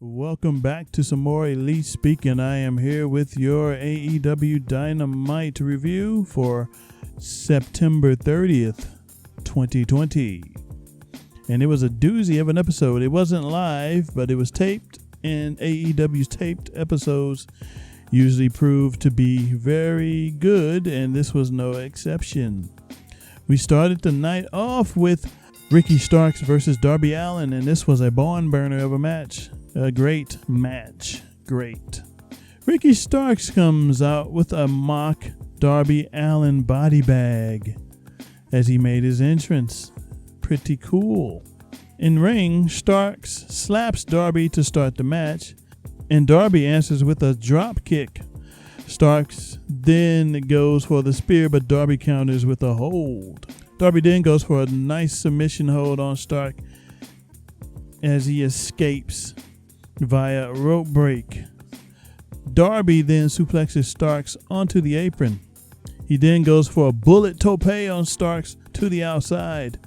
Welcome back to some more Elite Speak, and I am here with your AEW Dynamite review for September 30th, 2020. And it was a doozy of an episode. It wasn't live, but it was taped, and AEW's taped episodes usually prove to be very good, and this was no exception. We started the night off with Ricky Starks versus Darby Allin, and this was a barn burner of a match. A great match. Great. Ricky Starks comes out with a mock Darby Allin body bag as he made his entrance. Pretty cool. In ring, Starks slaps Darby to start the match, and Darby answers with a drop kick. Starks then goes for the spear, but Darby counters with a hold. Darby then goes for a nice submission hold on Stark as he escapes via rope break. Darby then suplexes Starks onto the apron. He then goes for a bullet tope on Starks to the outside.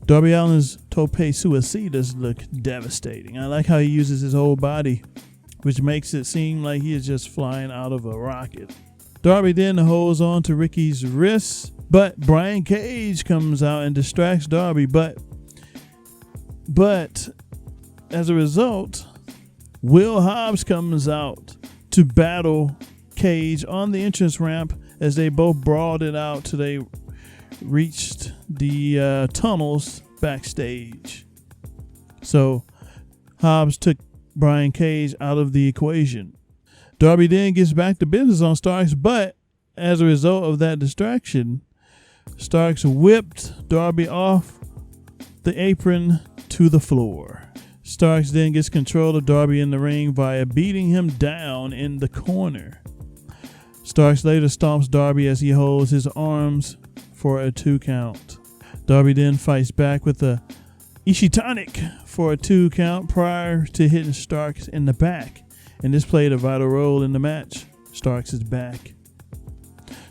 Darby Allin's tope suicidas look devastating. I like how he uses his whole body, which makes it seem like he is just flying out of a rocket. Darby then holds on to Ricky's wrists, but Brian Cage comes out and distracts Darby, but as a result, Will Hobbs comes out to battle Cage on the entrance ramp as they both brawled it out till they reached the tunnels backstage. So Hobbs took Brian Cage out of the equation. Darby then gets back to business on Starks, but as a result of that distraction, Starks whipped Darby off the apron to the floor. Starks then gets control of Darby in the ring via beating him down in the corner. Starks later stomps Darby as he holds his arms for a 2 count. Darby then fights back with a Ishitonic for a 2 count prior to hitting Starks in the back, and this played a vital role in the match. Starks is back.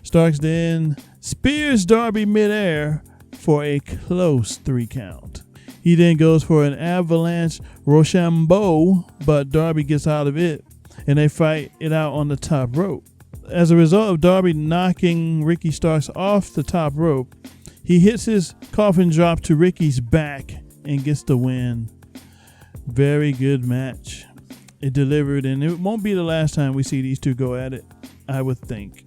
Starks then spears Darby midair for a close 3 count. He then goes for an avalanche Rochambeau, but Darby gets out of it, and they fight it out on the top rope. As a result of Darby knocking Ricky Starks off the top rope, he hits his coffin drop to Ricky's back and gets the win. Very good match. It delivered, and it won't be the last time we see these two go at it, I would think.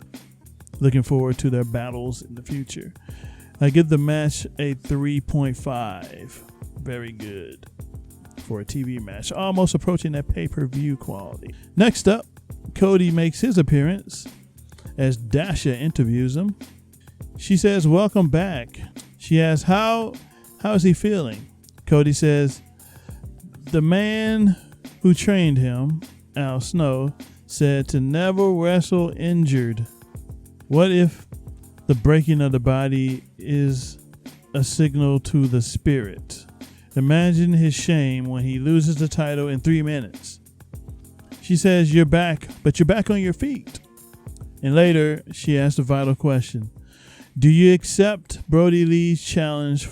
Looking forward to their battles in the future. I give the match a 3.5. Very good for a TV match, almost approaching that pay-per-view quality. Next up, Cody makes his appearance as Dasha interviews him. She says, "Welcome back." She asks, how is he feeling? Cody says, "The man who trained him, Al Snow, said to never wrestle injured. What if the breaking of the body is a signal to the spirit? Imagine his shame when he loses the title in 3 minutes." She says, "You're back, but you're back on your feet." And later, she asks a vital question. "Do you accept Brody Lee's challenge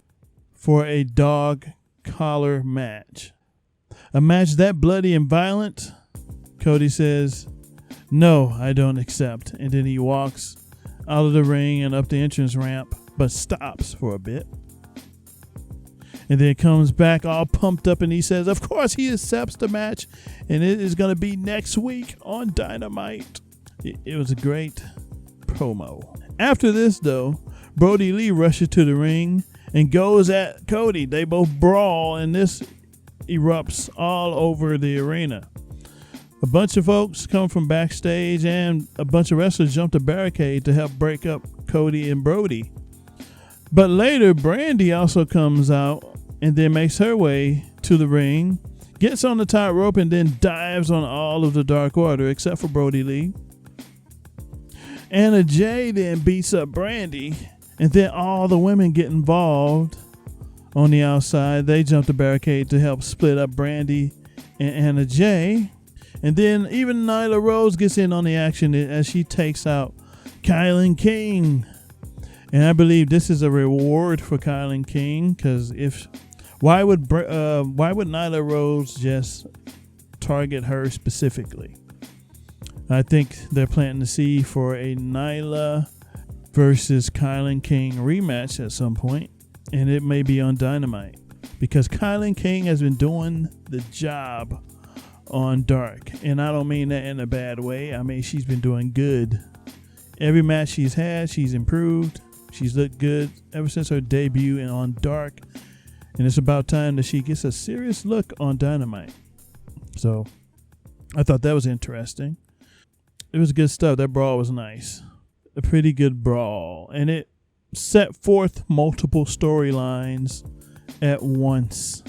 for a dog collar match? A match that bloody and violent?" Cody says, "No, I don't accept." And then he walks out of the ring and up the entrance ramp, but stops for a bit. And then comes back all pumped up, and he says, of course he accepts the match, and it is going to be next week on Dynamite. It was a great promo. After this, though, Brody Lee rushes to the ring and goes at Cody. They both brawl, and this erupts all over the arena. A bunch of folks come from backstage, and a bunch of wrestlers jump the barricade to help break up Cody and Brody. But later, Brandy also comes out and then makes her way to the ring, gets on the top rope, and then dives on all of the Dark Order except for Brody Lee. Anna Jay then beats up Brandy, and then all the women get involved on the outside. They jump the barricade to help split up Brandy and Anna Jay. And then even Nyla Rose gets in on the action as she takes out Kylan King. And I believe this is a reward for Kylan King, because why would Nyla Rose just target her specifically. I think they're planting the seed for a Nyla versus Kylan King rematch at some point, and it may be on Dynamite because Kylan King has been doing the job on Dark, and I don't mean that in a bad way. I mean, she's been doing good. Every match she's had, she's improved. She's looked good ever since her debut and on Dark, and it's about time that she gets a serious look on Dynamite. So I thought that was interesting. It was good stuff. That brawl was nice. A pretty good brawl. And it set forth multiple storylines at once.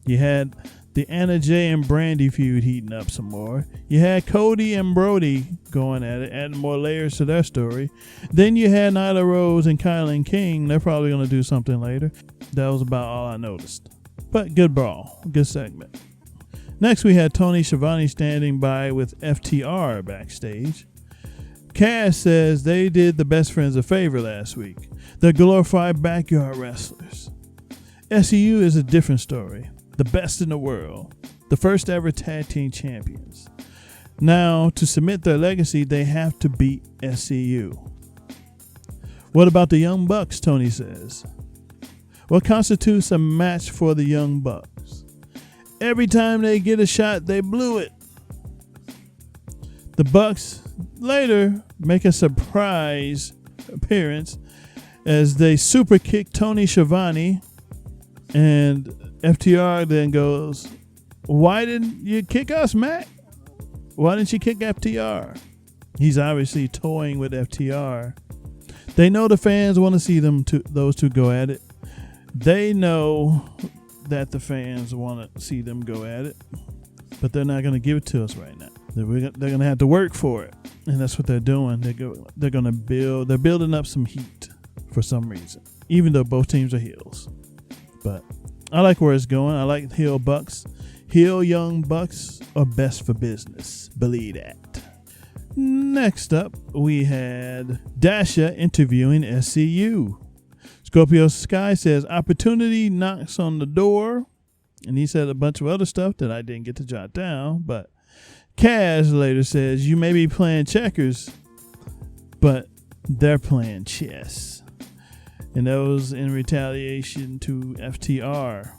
You had the Anna Jay and Brandy feud heating up some more. You had Cody and Brody going at it, adding more layers to their story. Then you had Nyla Rose and Kylan King. They're probably going to do something later. That was about all I noticed. But good brawl. Good segment. Next, we had Tony Schiavone standing by with FTR backstage. Cass says they did the Best Friends a favor last week. They're glorified backyard wrestlers. SCU is a different story. The best in the world. The first ever tag team champions. Now, to cement their legacy, they have to beat SCU. What about the Young Bucks, Tony says? What constitutes a match for the Young Bucks? Every time they get a shot, they blew it. The Bucks later make a surprise appearance as they super kick Tony Schiavone, and FTR then goes, "Why didn't you kick us, Matt? Why didn't you kick FTR?" He's obviously toying with FTR. They know the fans want to see those two go at it. They know that the fans want to see them go at it, but they're not going to give it to us right now. They're going to have to work for it, and that's what they're doing. They're going to build. They're building up some heat for some reason, even though both teams are heels. But I like where it's going. I like heel Bucks. Heel Young Bucks are best for business. Believe that. Next up, we had Dasha interviewing SCU. Scorpio Sky says opportunity knocks on the door, and he said a bunch of other stuff that I didn't get to jot down, but Kaz later says you may be playing checkers, but they're playing chess, and that was in retaliation to FTR.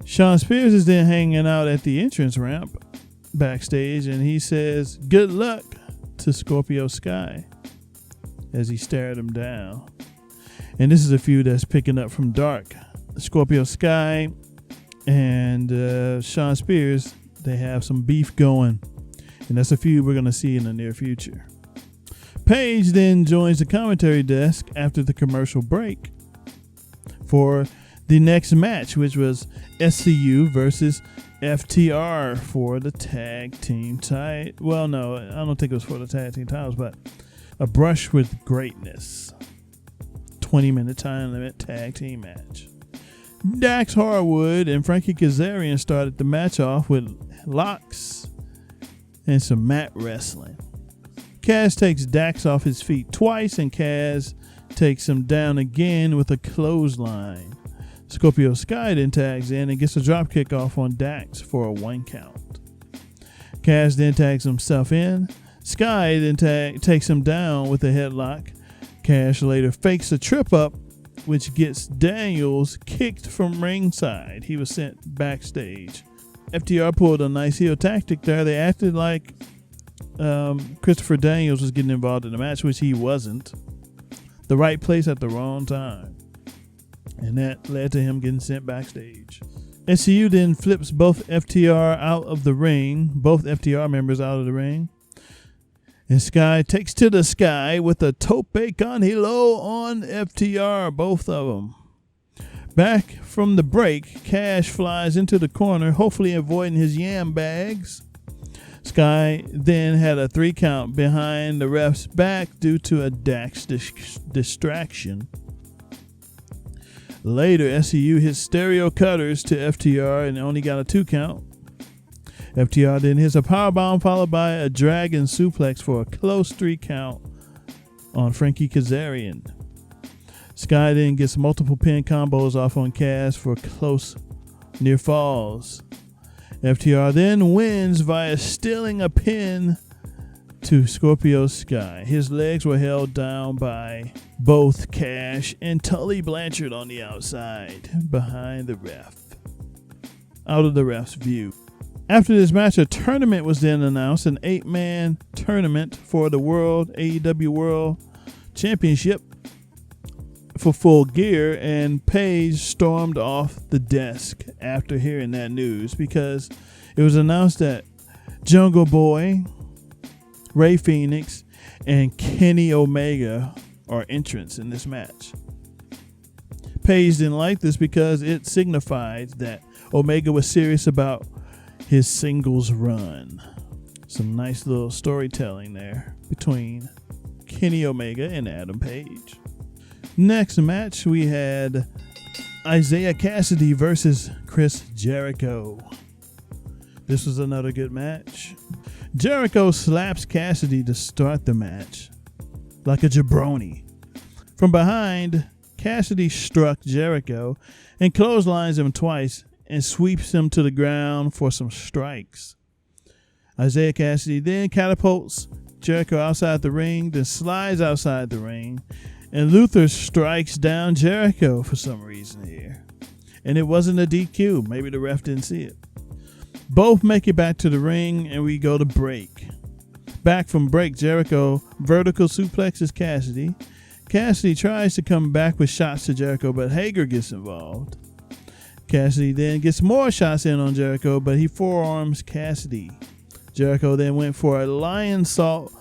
Sean Spears is then hanging out at the entrance ramp backstage, and he says good luck to Scorpio Sky as he stared him down. And this is a feud that's picking up from Dark. Scorpio Sky and Sean Spears, they have some beef going. And that's a feud we're going to see in the near future. Paige then joins the commentary desk after the commercial break for the next match, which was SCU versus FTR for the tag team title. Well, no, I don't think it was for the tag team titles, but a brush with greatness. 20-minute time limit tag team match. Dax Harwood and Frankie Kazarian started the match off with locks and some mat wrestling. Kaz takes Dax off his feet twice, and Kaz takes him down again with a clothesline. Scorpio Sky then tags in and gets a drop kick off on Dax for a 1 count. Kaz then tags himself in. Sky then takes him down with a headlock. Cash later fakes a trip up, which gets Daniels kicked from ringside. He was sent backstage. FTR pulled a nice heel tactic there. They acted like Christopher Daniels was getting involved in the match, which he wasn't. The right place at the wrong time. And that led to him getting sent backstage. SCU then flips both FTR out of the ring, both FTR members out of the ring. And Sky takes to the sky with a tope con hilo on FTR, both of them. Back from the break, Cash flies into the corner, hopefully avoiding his yam bags. Sky then had a 3 count behind the ref's back due to a Dax distraction. Later, SCU hit stereo cutters to FTR and only got a 2 count. FTR then hits a powerbomb followed by a dragon suplex for a close 3 count on Frankie Kazarian. Sky then gets multiple pin combos off on Kaz for close near falls. FTR then wins via stealing a pin to Scorpio Sky. His legs were held down by both Cash and Tully Blanchard on the outside, behind the ref, out of the ref's view. After this match, a tournament was then announced, an 8-man tournament for the AEW World Championship for Full Gear, and Paige stormed off the desk after hearing that news because it was announced that Jungle Boy, Ray Phoenix, and Kenny Omega are entrants in this match. Paige didn't like this because it signified that Omega was serious about his singles run. Some nice little storytelling there between Kenny Omega and Adam Page. Next match, we had Isaiah Cassidy versus Chris Jericho. This was another good match. Jericho slaps Cassidy to start the match like a jabroni. From behind, Cassidy struck Jericho and clotheslines him twice and sweeps him to the ground for some strikes. Isaiah Cassidy then catapults Jericho outside the ring, then slides outside the ring, and Luther strikes down Jericho for some reason here. And it wasn't a DQ. Maybe the ref didn't see it. Both make it back to the ring, and we go to break. Back from break, Jericho vertical suplexes Cassidy. Cassidy tries to come back with shots to Jericho, but Hager gets involved. Cassidy then gets more shots in on Jericho, but he forearms Cassidy. Jericho then went for a lion salt,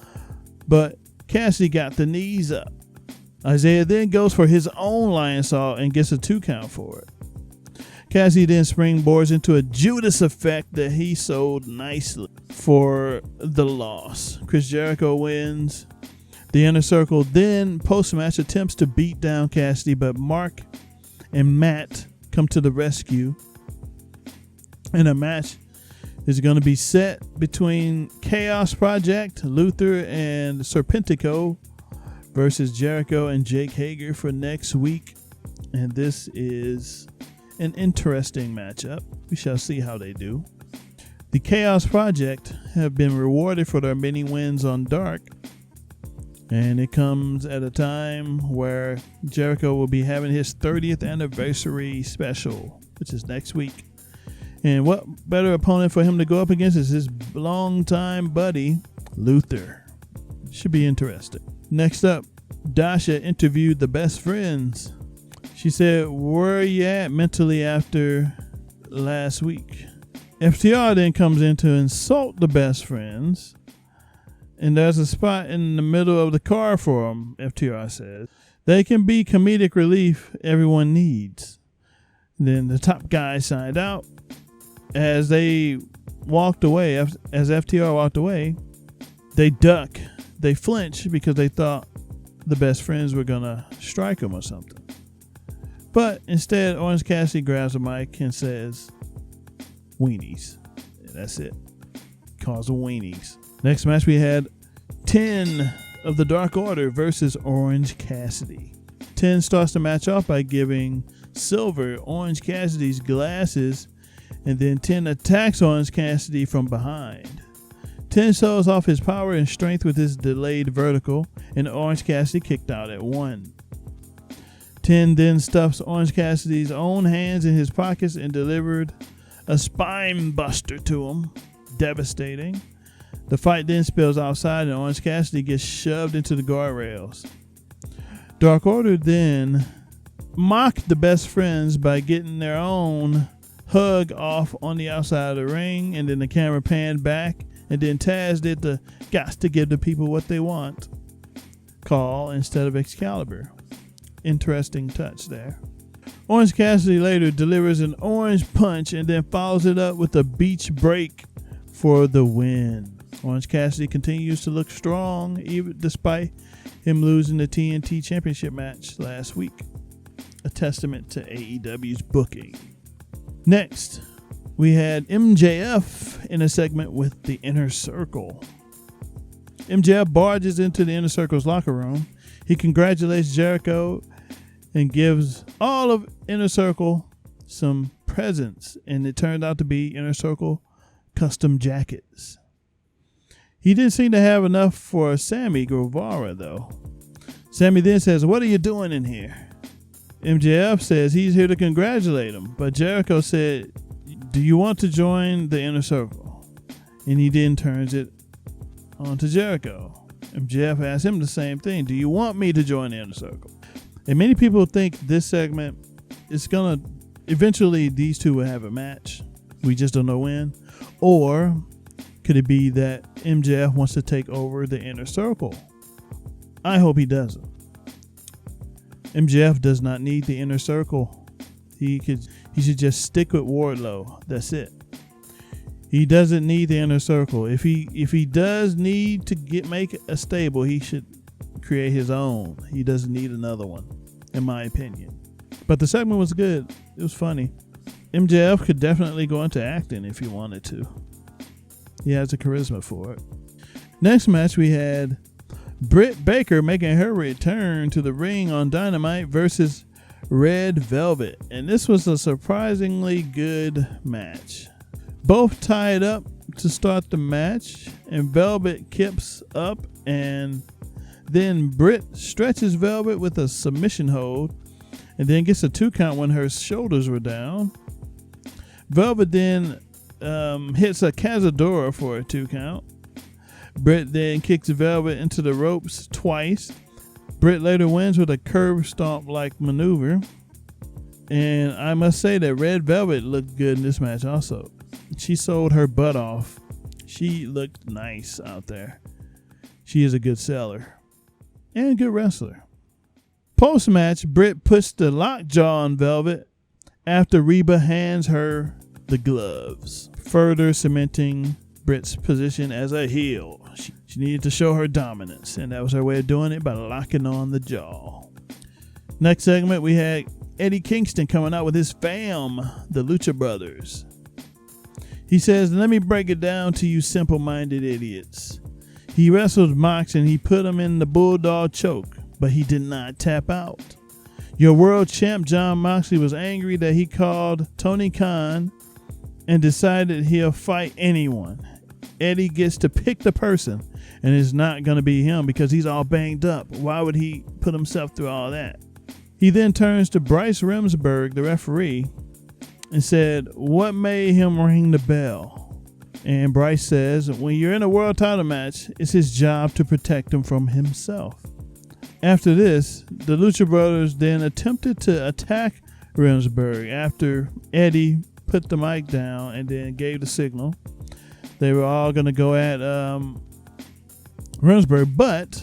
but Cassidy got the knees up. Isaiah then goes for his own lion salt and gets a 2 count for it. Cassidy then springboards into a Judas effect that he sold nicely for the loss. Chris Jericho wins. The Inner Circle then post-match attempts to beat down Cassidy, but Mark and Matt come to the rescue. And a match is going to be set between Chaos Project, Luther and Serpentico versus Jericho and Jake Hager for next week. And this is an interesting matchup. We shall see how they do. The Chaos Project have been rewarded for their many wins on Dark. And it comes at a time where Jericho will be having his 30th anniversary special, which is next week. And what better opponent for him to go up against is his longtime buddy, Luther. Should be interesting. Next up, Dasha interviewed the Best Friends. She said, "Where are you at mentally after last week?" FTR then comes in to insult the Best Friends. And there's a spot in the middle of the car for them, FTR says. They can be comedic relief everyone needs. Then the top guys signed out. As they walked away, as FTR walked away, they duck. They flinch because they thought the Best Friends were going to strike them or something. But instead, Orange Cassidy grabs the mic and says, "Weenies." And that's it. Calls them weenies. Next match, we had 10 of the Dark Order versus Orange Cassidy. 10 starts the match off by giving Silver Orange Cassidy's glasses, and then 10 attacks Orange Cassidy from behind. 10 shows off his power and strength with his delayed vertical, and Orange Cassidy kicked out at 1. 10 then stuffs Orange Cassidy's own hands in his pockets and delivered a spine buster to him. Devastating. The fight then spills outside and Orange Cassidy gets shoved into the guardrails. Dark Order then mocked the Best Friends by getting their own hug off on the outside of the ring, and then the camera panned back, and then Taz did the "gots to give the people what they want" call instead of Excalibur. Interesting touch there. Orange Cassidy later delivers an orange punch and then follows it up with a beach break for the win. Orange Cassidy continues to look strong even despite him losing the TNT Championship match last week. A testament to AEW's booking. Next, we had MJF in a segment with the Inner Circle. MJF barges into the Inner Circle's locker room. He congratulates Jericho and gives all of Inner Circle some presents, and it turned out to be Inner Circle custom jackets. He didn't seem to have enough for Sammy Guevara, though. Sammy then says, "What are you doing in here?" MJF says he's here to congratulate him, but Jericho said, "Do you want to join the Inner Circle?" And he then turns it on to Jericho. MJF asks him the same thing. "Do you want me to join the Inner Circle?" And many people think this segment is going to, eventually these two will have a match. We just don't know when. Or could it be that MJF wants to take over the Inner Circle? I hope he doesn't. MJF does not need the Inner Circle. He should just stick with Wardlow. That's it. He doesn't need the Inner Circle. If he does need to make a stable, he should create his own. He doesn't need another one, in my opinion. But the segment was good. It was funny. MJF could definitely go into acting if he wanted to. He has the charisma for it. Next match, we had Britt Baker making her return to the ring on Dynamite versus Red Velvet. And this was a surprisingly good match. Both tied up to start the match, and Velvet kips up, and then Britt stretches Velvet with a submission hold, and then gets a 2 count when her shoulders were down. Velvet then hits a Cazadora for a 2 count. Britt then kicks Velvet into the ropes twice. Britt later wins with a curb stomp-like maneuver. And I must say that Red Velvet looked good in this match also. She sold her butt off. She looked nice out there. She is a good seller and a good wrestler. Post-match, Britt puts the lockjaw on Velvet after Reba hands her the gloves, further cementing Britt's position as a heel. She needed to show her dominance, and that was her way of doing it, by locking on the jaw. Next segment, we had Eddie Kingston coming out with his fam, the Lucha Brothers. He says, "Let me break it down to you simple-minded idiots. He wrestled Mox and he put him in the Bulldog choke, but he did not tap out. Your world champ Jon Moxley was angry that he called Tony Khan and decided he'll fight anyone. Eddie gets to pick the person, and it's not going to be him because he's all banged up. Why would he put himself through all that?" He then turns to Bryce Remsburg, the referee, and said, "What made him ring the bell?" And Bryce says, "When you're in a world title match, it's his job to protect him from himself." After this, the Lucha Brothers then attempted to attack Remsburg after Eddie put the mic down and then gave the signal. They were all going to go at Remsburg, but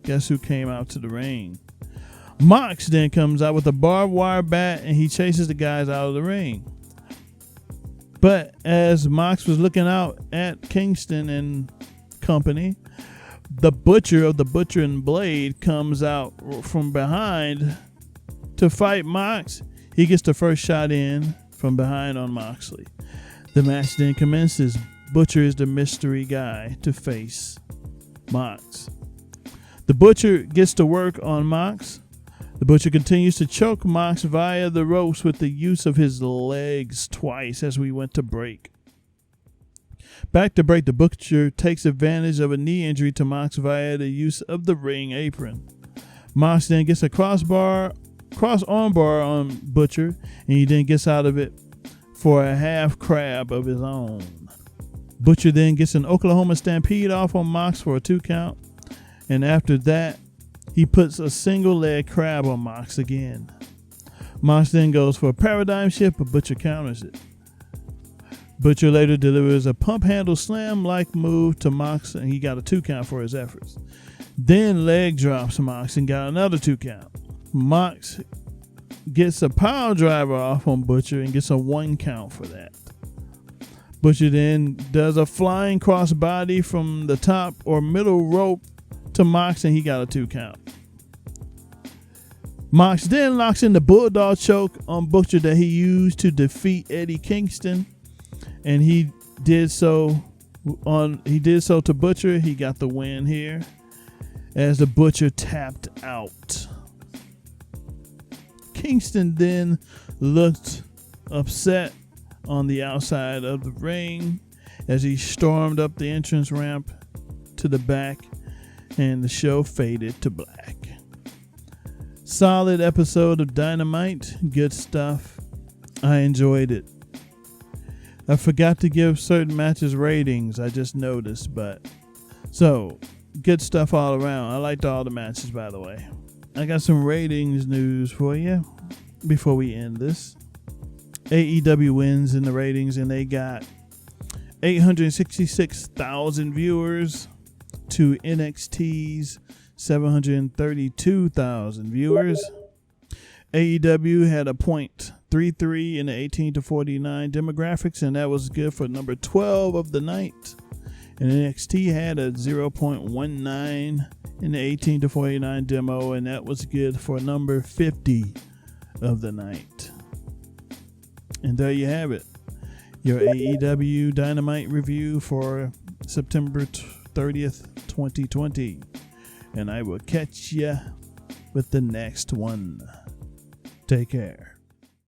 guess who came out to the ring? Mox then comes out with a barbed wire bat and he chases the guys out of the ring. But as Mox was looking out at Kingston and company, the Butcher of the Butcher and Blade comes out from behind to fight Mox. He gets the first shot in from behind on Moxley. The match then commences. Butcher is the mystery guy to face Mox. The Butcher gets to work on Mox. The Butcher continues to choke Mox via the ropes with the use of his legs twice as we went to break. Back to break, the Butcher takes advantage of a knee injury to Mox via the use of the ring apron. Mox then gets a cross armbar on Butcher, and he then gets out of it for a half crab of his own. Butcher then gets an Oklahoma Stampede off on Mox for a 2 count, and after that, he puts a single leg crab on Mox again. Mox then goes for a paradigm shift, but Butcher counters it. Butcher later delivers a pump handle slam-like move to Mox, and he got a 2 count for his efforts. Then leg drops Mox and got another 2 count. Mox gets a pile driver off on Butcher and gets a 1 count for that. Butcher then does a flying crossbody from the top or middle rope to Mox, and he got a 2 count. Mox then locks in the Bulldog choke on Butcher that he used to defeat Eddie Kingston, and he did so to Butcher. He got the win here as the Butcher tapped out. Kingston then looked upset on the outside of the ring, as he stormed up the entrance ramp to the back, and the show faded to black. Solid episode of Dynamite. Good stuff. I enjoyed it. I forgot to give certain matches ratings, I just noticed, but so good stuff all around. I liked all the matches, by the way. I got some ratings news for you before we end this. AEW wins in the ratings, and they got 866,000 viewers to NXT's 732,000 viewers. AEW had a .33 in the 18 to 49 demographics, and that was good for number 12 of the night. And NXT had a 0.19 in the 18 to 49 demo, and that was good for number 50 of the night. And there you have it. Your AEW Dynamite review for September 30th, 2020. And I will catch ya with the next one. Take care.